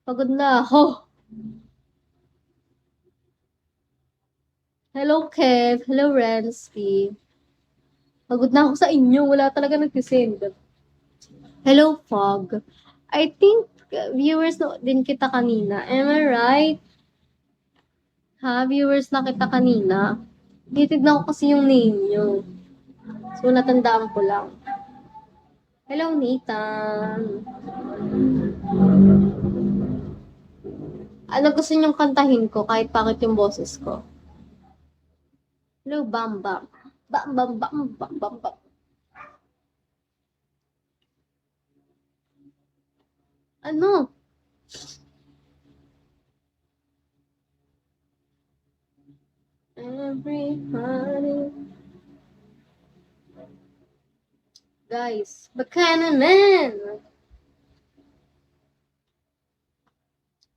Pagod na ako. Hello, Kev. Hello, Rensky. Pagod na ako sa inyo. Wala talaga nag-send. Hello, Fog. I think viewers no, din kita kanina. Am I right? Ha? Viewers na kita kanina. Titignan ko kasi yung name nyo. So, natandaan ko lang. Hello, Nathan. Ano gusto nyong kantahin ko kahit bakit yung boses ko? Hello, Bam Bam. Bam Bam Bam Bam Bam Bam. Ano? Everybody. Guys, ba't kaya naman?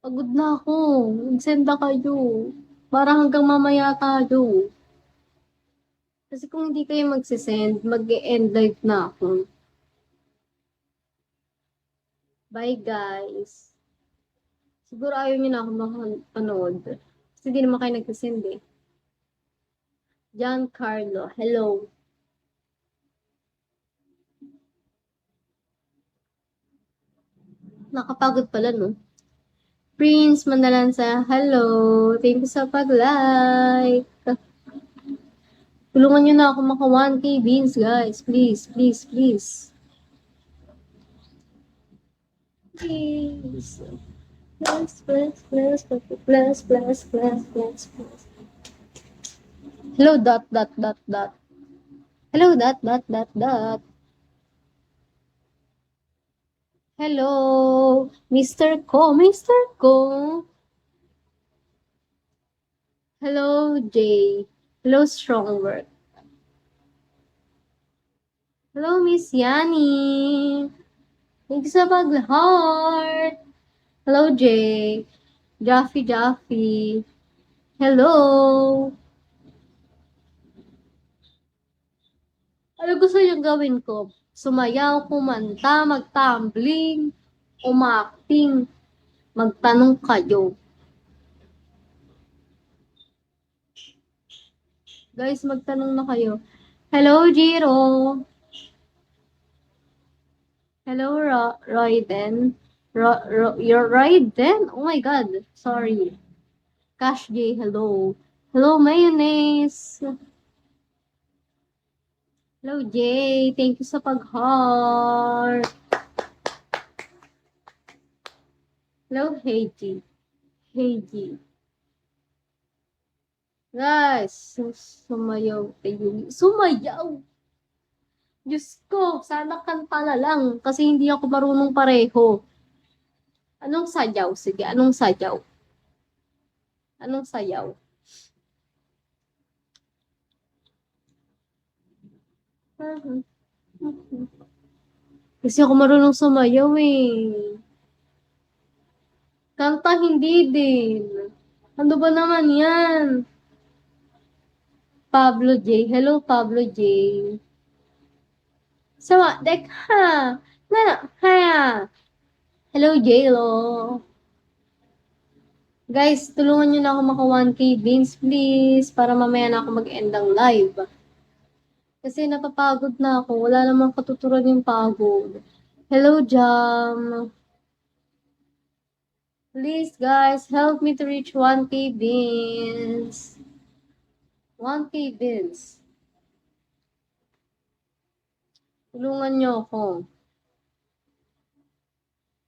Pagod na ako. Mag-send na kayo. Para hanggang mamaya tayo. Kasi kung hindi kayo magsisend, mag-end live na ako. Bye, guys. Siguro ayaw niyo na ako makapanood. Kasi di naman kayo nagsisend eh. Giancarlo, hello. Nakapagod pala, no? Prince Manalansa, hello. Thank you sa pag-like. Tulungan nyo na ako maka 1K beans, guys. Please, please, please. Please. Plus, plus, plus, plus, plus, plus, plus, plus, plus. Hello, dot, dot, dot, dot. Hello, dot, dot, dot, dot. Hello, Mr. Ko, Mr. Ko. Hello, Jay. Hello, Strongwork. Hello, Miss Yani. Thank you sa pag-heart. Hello, Jay. Jaffy, Jaffy. Hello. Ano gusto yung gawin ko? Sumayaw, kumanta, mag-tumbling, umakting, magtanong kayo. Guys, magtanong na kayo. Hello, Jiro. Hello, Royden. You're Royden? Oh my God. Sorry. Cash J, hello. Hello, Mayonnaise. Hello, Jay. Thank you sa pag-heart. Hello, Heiji. Heiji. Guys, sumayaw tayo. Sumayaw! Diyos ko, sana kanta na lang kasi hindi ako marunong pareho. Anong sayaw? Sige, anong sayaw? Anong sayaw? Kasi ako marunong sumayaw eh. Kanta hindi din. Ano ba naman yan? Pablo J. Hello, Pablo J. สวัสดีค่ะน่าค่ะ Hello, J-Lo. Guys, tulungan nyo na ako maka 1K beans, please, para mamaya na ako mag-end ang live. Kasi napapagod na ako. Wala namang katuturan yung pagod. Hello, Jam. Please, guys, help me to reach 1K beans. 1K beans. Tulungan nyo ako.